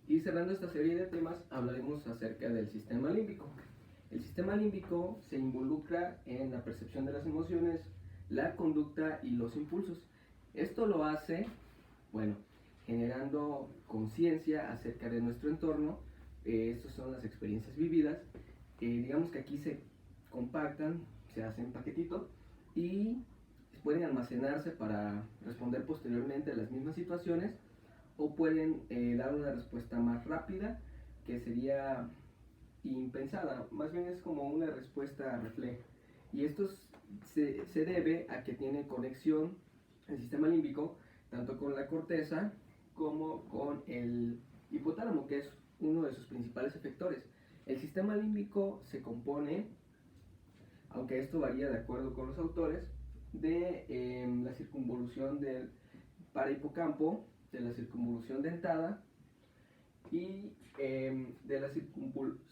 Y cerrando esta serie de temas, hablaremos acerca del sistema límbico. El sistema límbico se involucra en la percepción de las emociones, la conducta y los impulsos. Esto lo hace, bueno, generando conciencia acerca de nuestro entorno. Estas son las experiencias vividas. Digamos que aquí se compactan, se hacen paquetitos y pueden almacenarse para responder posteriormente a las mismas situaciones, o pueden dar una respuesta más rápida, que sería impensada, más bien es como una respuesta refleja. Y esto se debe a que tiene conexión el sistema límbico tanto con la corteza como con el hipotálamo, que es uno de sus principales efectores. El sistema límbico se compone, aunque esto varía de acuerdo con los autores, de la circunvolución del parahipocampo, de la circunvolución dentada y de la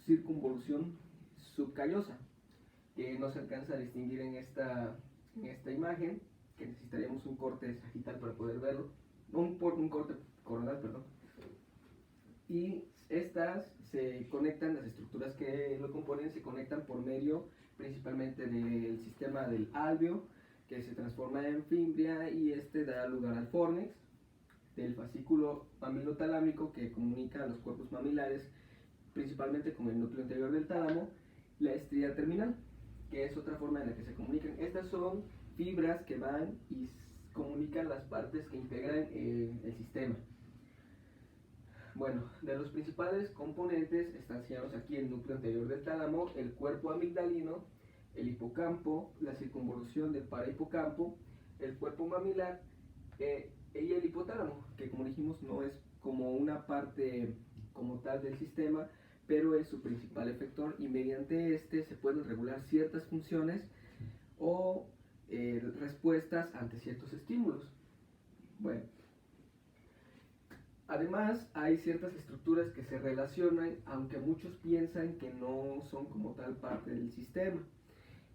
circunvolución subcallosa, que no se alcanza a distinguir en esta imagen, que necesitaríamos un corte sagital para poder verlo, un corte coronal, perdón. Y estas se conectan, las estructuras que lo componen se conectan por medio principalmente del sistema del alveo, que se transforma en fimbria, y este da lugar al fórnix, del fascículo mamilotalámico, que comunica a los cuerpos mamilares principalmente con el núcleo interior del tálamo, la estría terminal, que es otra forma en la que se comunican. Estas son fibras que van y comunican las partes que integran el sistema. Bueno, de los principales componentes están señalados aquí: el núcleo anterior del tálamo, el cuerpo amigdalino, el hipocampo, la circunvolución del parahipocampo, el cuerpo mamilar y el hipotálamo, que como dijimos no es como una parte como tal del sistema, pero es su principal efector, y mediante este se pueden regular ciertas funciones o respuestas ante ciertos estímulos. Bueno, además hay ciertas estructuras que se relacionan, aunque muchos piensan que no son como tal parte del sistema.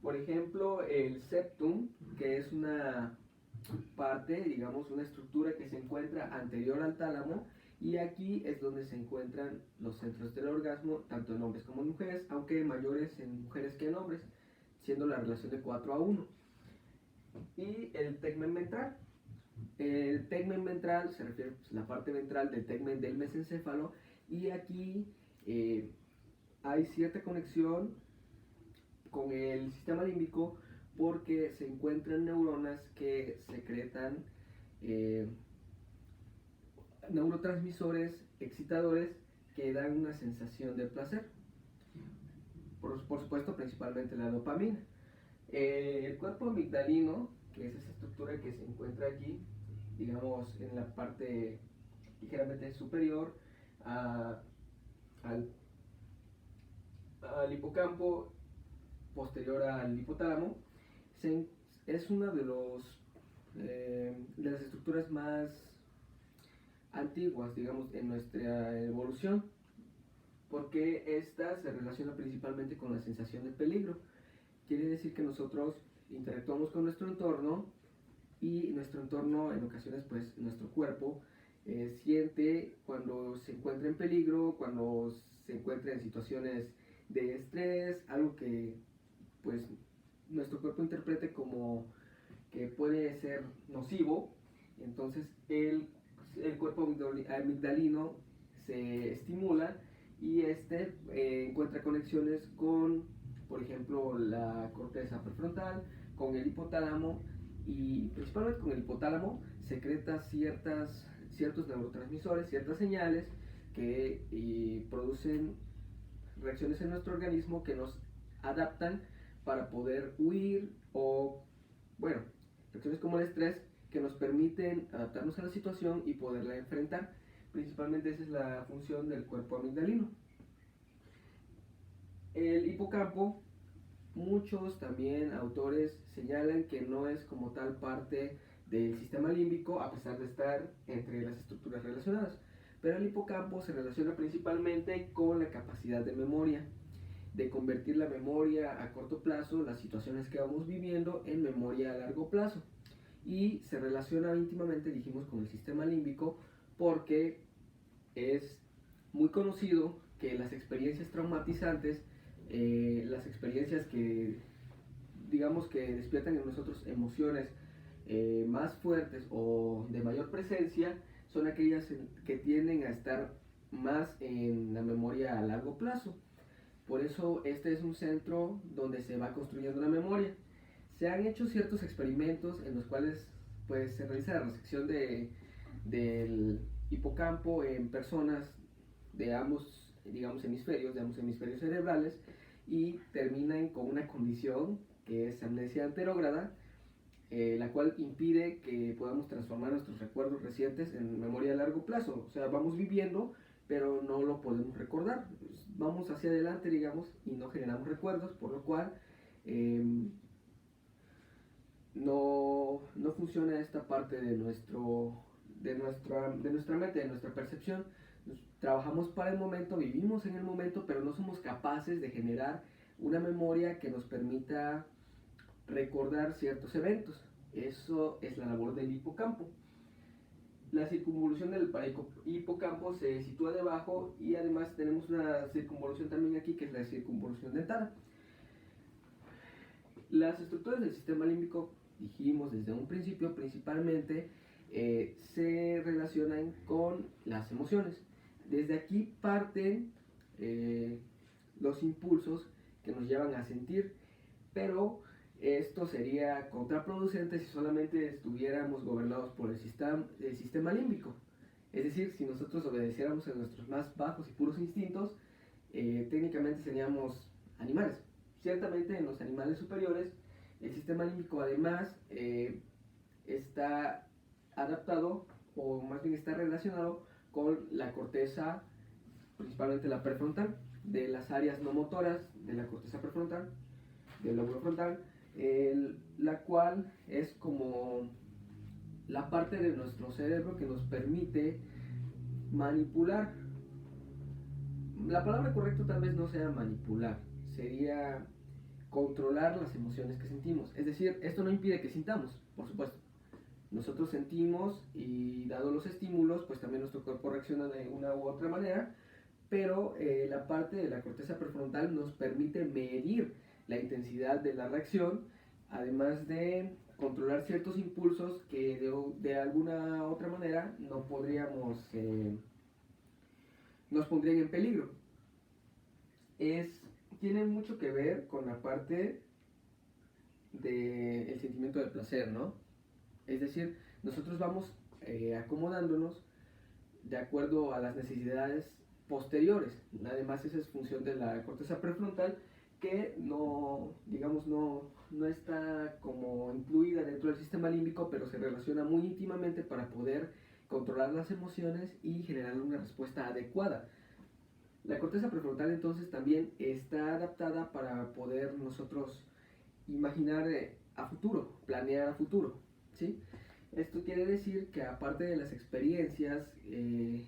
Por ejemplo, el septum, que es una parte, digamos, una estructura que se encuentra anterior al tálamo, y aquí es donde se encuentran los centros del orgasmo, tanto en hombres como en mujeres, aunque mayores en mujeres que en hombres, siendo la relación de 4:1. Y el tegmen ventral. El tegmen ventral se refiere a la parte ventral del tegmen del mesencéfalo, y aquí hay cierta conexión con el sistema límbico, porque se encuentran neuronas que secretan neurotransmisores excitadores que dan una sensación de placer. Por supuesto, principalmente la dopamina. El cuerpo amigdalino, que es esa estructura que se encuentra aquí, digamos, en la parte ligeramente superior al hipocampo, posterior al hipotálamo, es una de las estructuras más antiguas, digamos, en nuestra evolución, porque esta se relaciona principalmente con la sensación de peligro. Quiere decir que nosotros interactuamos con nuestro entorno, y nuestro entorno, en ocasiones, pues nuestro cuerpo siente cuando se encuentra en peligro, cuando se encuentra en situaciones de estrés, algo que pues nuestro cuerpo interprete como que puede ser nocivo. Entonces el cuerpo amigdalino se estimula, y este encuentra conexiones con, por ejemplo, la corteza prefrontal, con el hipotálamo, y principalmente con el hipotálamo secreta ciertos neurotransmisores, ciertas señales que producen reacciones en nuestro organismo que nos adaptan para poder huir, o, bueno, reacciones como el estrés, que nos permiten adaptarnos a la situación y poderla enfrentar. Principalmente esa es la función del cuerpo amigdalino. El hipocampo, muchos también autores señalan que no es como tal parte del sistema límbico, a pesar de estar entre las estructuras relacionadas. Pero el hipocampo se relaciona principalmente con la capacidad de memoria, de convertir la memoria a corto plazo, las situaciones que vamos viviendo, en memoria a largo plazo. Y se relaciona íntimamente, dijimos, con el sistema límbico, porque es muy conocido que las experiencias traumatizantes, las experiencias que digamos que despiertan en nosotros emociones más fuertes o de mayor presencia, son aquellas que tienden a estar más en la memoria a largo plazo. Por eso este es un centro donde se va construyendo la memoria. Se han hecho ciertos experimentos en los cuales pues, se realiza la resección del hipocampo en personas de ambos, digamos, hemisferios, de ambos hemisferios cerebrales, y terminan con una condición que es amnesia anterógrada, la cual impide que podamos transformar nuestros recuerdos recientes en memoria a largo plazo. O sea, vamos viviendo, pero no lo podemos recordar. Vamos hacia adelante, digamos, y no generamos recuerdos, por lo cual no funciona esta parte de nuestra mente, de nuestra percepción. Trabajamos para el momento, vivimos en el momento, pero no somos capaces de generar una memoria que nos permita recordar ciertos eventos. Eso es la labor del hipocampo. La circunvolución del hipocampo se sitúa debajo, y además tenemos una circunvolución también aquí, que es la circunvolución dentada. Las estructuras del sistema límbico, dijimos desde un principio, principalmente se relacionan con las emociones. Desde aquí parten los impulsos que nos llevan a sentir, pero esto sería contraproducente si solamente estuviéramos gobernados por el sistema límbico. Es decir, si nosotros obedeciéramos a nuestros más bajos y puros instintos, técnicamente seríamos animales. Ciertamente en los animales superiores el sistema límbico además está adaptado, o más bien está relacionado con la corteza, principalmente la prefrontal, de las áreas no motoras de la corteza prefrontal, del lóbulo frontal, la cual es como la parte de nuestro cerebro que nos permite manipular. La palabra correcta tal vez no sea manipular, sería controlar las emociones que sentimos. Es decir, esto no impide que sintamos, por supuesto. Nosotros sentimos, y dado los estímulos, pues también nuestro cuerpo reacciona de una u otra manera, pero la parte de la corteza prefrontal nos permite medir la intensidad de la reacción, además de controlar ciertos impulsos que de alguna otra manera no podríamos, nos pondrían en peligro. Tiene mucho que ver con la parte del sentimiento de placer, ¿no? Es decir, nosotros vamos acomodándonos de acuerdo a las necesidades posteriores. Además, esa es función de la corteza prefrontal, que no está como incluida dentro del sistema límbico, pero se relaciona muy íntimamente para poder controlar las emociones y generar una respuesta adecuada. La corteza prefrontal entonces también está adaptada para poder nosotros imaginar a futuro, planear a futuro, ¿sí? Esto quiere decir que aparte de las experiencias que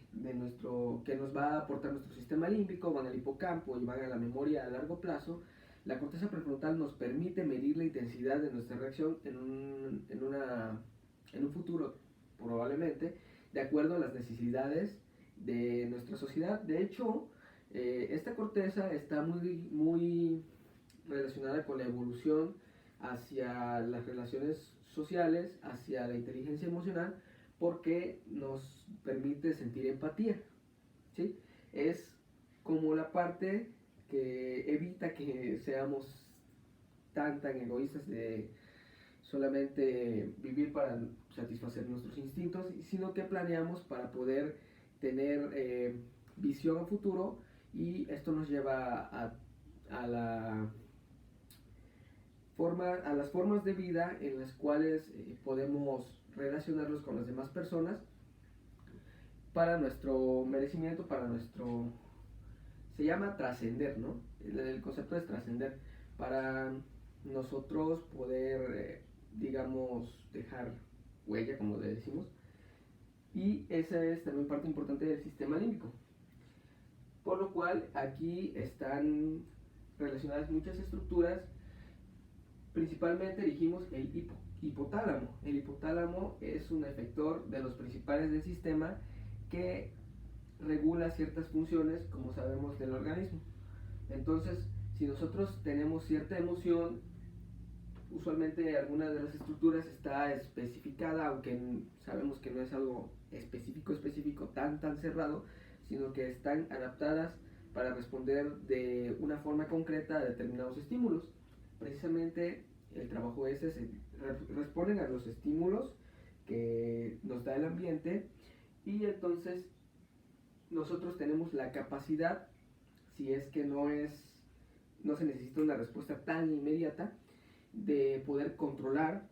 nos va a aportar nuestro sistema límbico, van al hipocampo y van a la memoria a largo plazo, la corteza prefrontal nos permite medir la intensidad de nuestra reacción en un futuro, probablemente, de acuerdo a las necesidades de nuestra sociedad. De hecho, esta corteza está muy relacionada con la evolución hacia las relaciones sociales, hacia la inteligencia emocional, porque nos permite sentir empatía, ¿sí? Es como la parte que evita que seamos tan egoístas de solamente vivir para satisfacer nuestros instintos, sino que planeamos para poder tener visión a futuro, y esto nos lleva a las formas de vida en las cuales podemos relacionarnos con las demás personas para nuestro merecimiento, se llama trascender, ¿no? El concepto es trascender, para nosotros poder, dejar huella, como le decimos, y esa es también parte importante del sistema límbico. Por lo cual aquí están relacionadas muchas estructuras. Principalmente dijimos el hipotálamo. El hipotálamo es un efector de los principales del sistema que regula ciertas funciones, como sabemos, del organismo. Entonces, si nosotros tenemos cierta emoción, usualmente alguna de las estructuras está especificada, aunque sabemos que no es algo específico tan cerrado, sino que están adaptadas para responder de una forma concreta a determinados estímulos. Precisamente el trabajo ese responden a los estímulos que nos da el ambiente, y entonces nosotros tenemos la capacidad, si es que no se necesita una respuesta tan inmediata, de poder controlar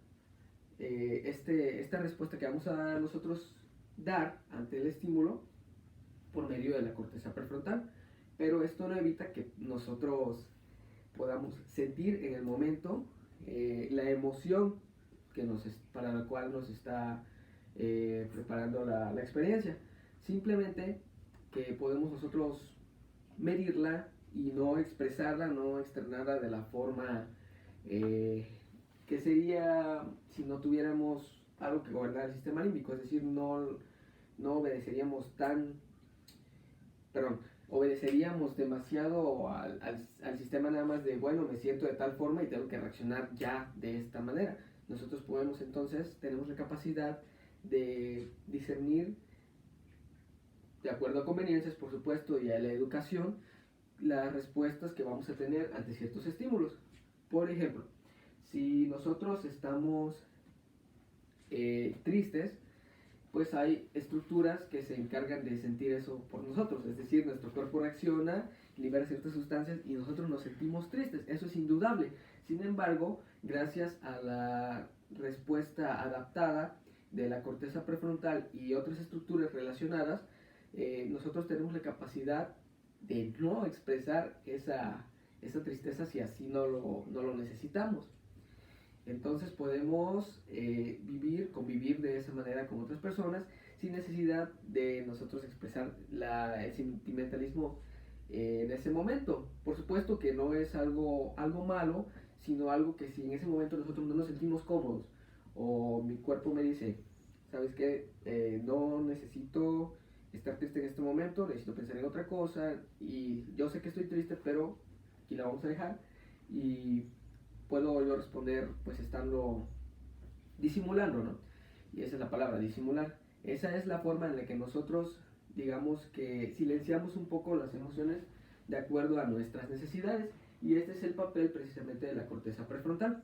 esta respuesta que vamos a nosotros dar ante el estímulo por medio de la corteza prefrontal. Pero esto no evita que nosotros podamos sentir en el momento la emoción para la cual nos está preparando la experiencia. Simplemente que podemos nosotros medirla y no expresarla, no externarla de la forma que sería si no tuviéramos algo que gobernar el sistema límbico, es decir, no obedeceríamos obedeceríamos demasiado al sistema nada más de, bueno, me siento de tal forma y tengo que reaccionar ya de esta manera. Nosotros podemos entonces, tenemos la capacidad de discernir, de acuerdo a conveniencias, por supuesto, y a la educación, las respuestas que vamos a tener ante ciertos estímulos. Por ejemplo, si nosotros estamos tristes, pues hay estructuras que se encargan de sentir eso por nosotros, es decir, nuestro cuerpo reacciona, libera ciertas sustancias y nosotros nos sentimos tristes, eso es indudable. Sin embargo, gracias a la respuesta adaptada de la corteza prefrontal y otras estructuras relacionadas, nosotros tenemos la capacidad de no expresar esa tristeza si así no lo necesitamos. Entonces podemos convivir de esa manera con otras personas sin necesidad de nosotros expresar el sentimentalismo en ese momento. Por supuesto que no es algo malo, sino algo que si en ese momento nosotros no nos sentimos cómodos, o mi cuerpo me dice, ¿sabes qué? No necesito estar triste en este momento, necesito pensar en otra cosa, y yo sé que estoy triste, pero aquí la vamos a dejar, y puedo yo responder pues estando disimulando, ¿no? Y esa es la palabra, disimular. Esa es la forma en la que nosotros, digamos que silenciamos un poco las emociones de acuerdo a nuestras necesidades, y este es el papel precisamente de la corteza prefrontal.